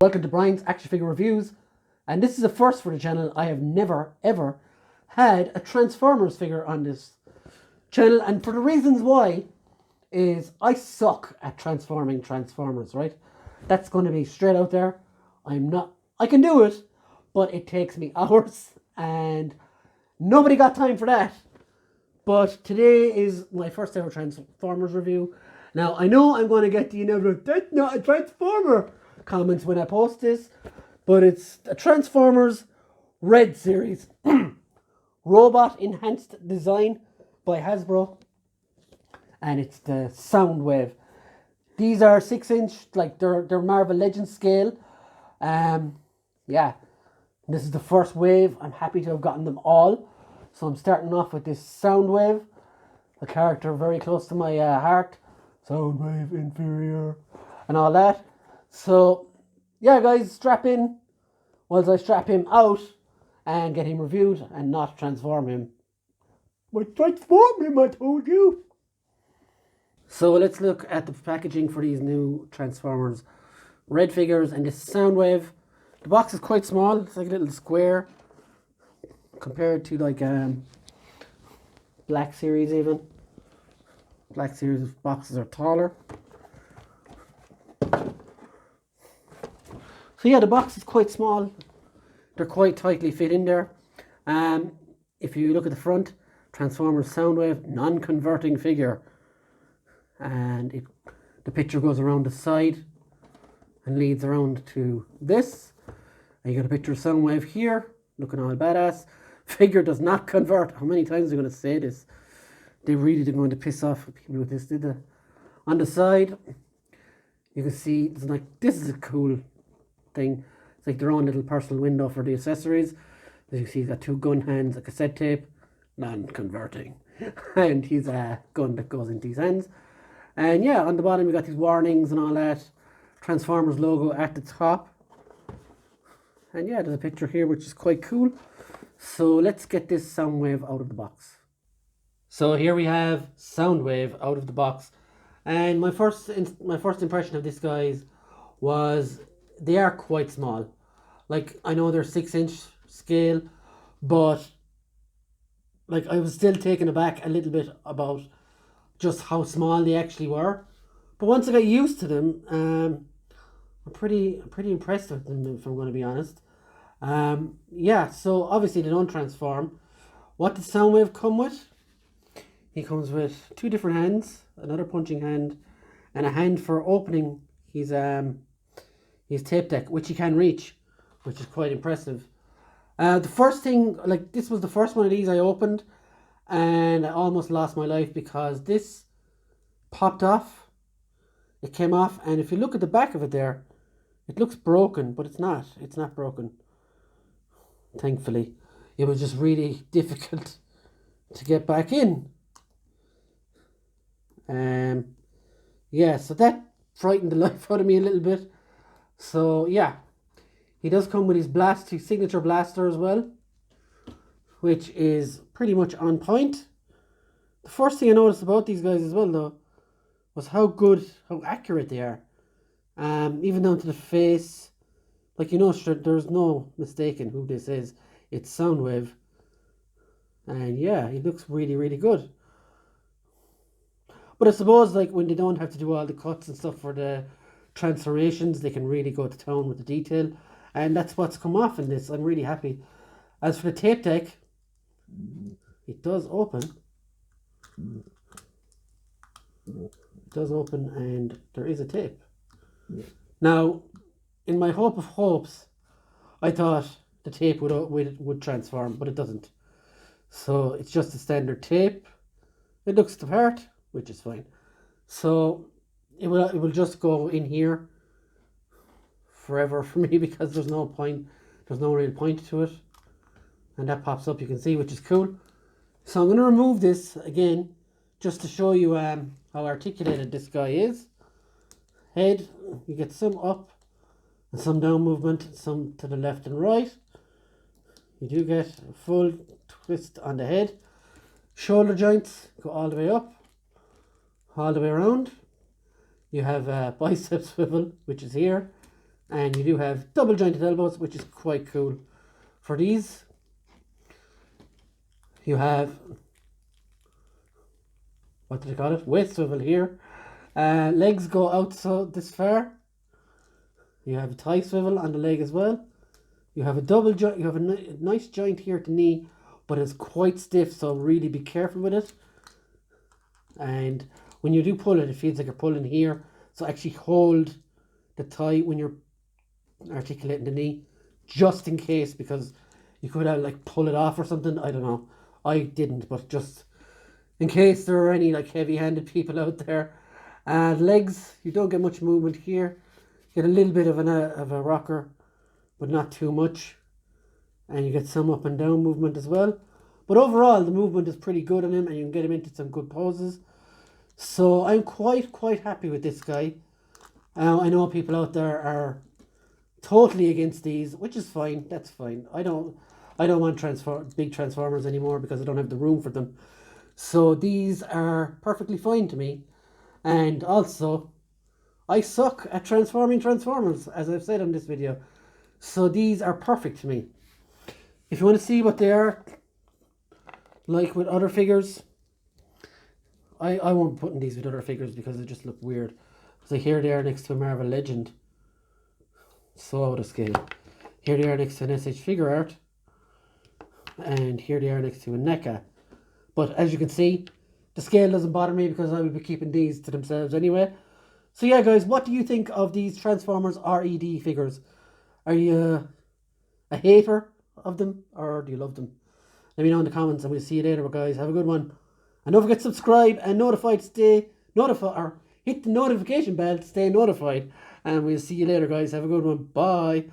Welcome to Brian's Action Figure Reviews, and this is a first for the channel. I have never ever had a Transformers figure on this channel, and for the reasons why is I suck at transforming Transformers, right? That's going to be straight out there. I can do it, but it takes me hours, and nobody got time for that. But today is my first ever Transformers review. Now, I know I'm going to get the that's not a Transformer comments when I post this, but it's a Transformers Red Series. Robot Enhanced Design by Hasbro. And it's the Soundwave. These are 6-inch, like they're Marvel Legends scale. Yeah, this is the first wave. I'm happy to have gotten them all. So I'm starting off with this Soundwave, a character very close to my heart. Soundwave inferior and all that. So yeah, guys, strap in whilst I strap him out and get him reviewed and not transform him. But transform him, I told you. So let's look at the packaging for these new Transformers Red figures and this Soundwave. The box is quite small. It's like a little square compared to like Black Series even. Black Series boxes are taller. So yeah, the box is quite small. They're quite tightly fit in there. If you look at the front, Transformers Soundwave non-converting figure. And the picture goes around the side and leads around to this. And you got a picture of Soundwave here, looking all badass. Figure does not convert. How many times are they going to say this? They really are going to piss off people with this, did they? On the side, you can see it's like, this is a cool thing. It's like their own little personal window for the accessories. As you see, he's got 2 gun hands, a cassette tape, non-converting. And he's a gun that goes into his hands. And yeah, on the bottom, you got these warnings and all that. Transformers logo at the top. And yeah, there's a picture here, which is quite cool. So let's get this Soundwave out of the box. So here we have Soundwave out of the box. And my first impression of this, guys, was they are quite small. Like, I know they're 6-inch scale, but like I was still taken aback a little bit about just how small they actually were. But once I got used to them, I'm pretty impressed with them, if I'm going to be honest. Yeah, so obviously they don't transform. What does Soundwave come with? He comes with 2 different hands, another punching hand, and a hand for opening his tape deck, which he can reach, which is quite impressive. The first thing, like, this was the first one of these I opened, and I almost lost my life because this popped off. It came off, and if you look at the back of it there, it looks broken, but it's not. It's not broken. Thankfully, it was just really difficult to get back in. Yeah, so that frightened the life out of me a little bit. So yeah, he does come with his signature blaster as well, which is pretty much on point. The first thing I noticed about these guys as well, though, was how accurate they are. Even down to the face. Like, you know, there's no mistaking who this is. It's Soundwave. And yeah, he looks really, really good. But I suppose, like, when they don't have to do all the cuts and stuff for the transformations, they can really go to town with the detail. And that's what's come off in this. I'm really happy. As for the tape deck, it does open. It does open, and there is a tape. Now, in my hope of hopes, I thought the tape would transform, but it doesn't. So it's just a standard tape. It looks the part, which is fine. So it will just go in here forever for me because there's no real point to it. And that pops up, you can see, which is cool. So I'm going to remove this again just to show you how articulated this guy is. Head, you get some up and some down movement, some to the left and right. You do get a full twist on the head. Shoulder joints go all the way up, all the way around. You have a bicep swivel, which is here, And you do have double jointed elbows, which is quite cool. For these, you have, what do they call it? Waist swivel here. Legs go out so this far. You have a thigh swivel on the leg as well. You have a double joint. You have a nice joint here at the knee, but it's quite stiff, so really be careful with it. And when you do pull it, it feels like you're pulling here. So actually hold the thigh when you're articulating the knee, just in case, because you could like pull it off or something. I don't know. I didn't, but just in case there are any like heavy-handed people out there. And legs, you don't get much movement here. You get a little bit of a rocker, but not too much. And you get some up and down movement as well. But overall, the movement is pretty good on him, and you can get him into some good poses. So I'm quite happy with this guy. I know people out there are totally against these, which is fine. That's fine. I don't want big transformers anymore because I don't have the room for them. So these are perfectly fine to me. And also, I suck at transforming transformers, as I've said on this video. So these are perfect to me. If you want to see what they are like with other figures, I won't put in these with other figures because they just look weird. So here they are next to a Marvel Legend. So out of scale. Here they are next to an SH Figure Art. And here they are next to a NECA. But as you can see, the scale doesn't bother me because I will be keeping these to themselves anyway. So yeah, guys, what do you think of these Transformers RED figures? Are you a hater of them, or do you love them? Let me know in the comments, and we'll see you later, guys. Have a good one. And don't forget to subscribe and hit the notification bell to stay notified. And we'll see you later, guys. Have a good one. Bye.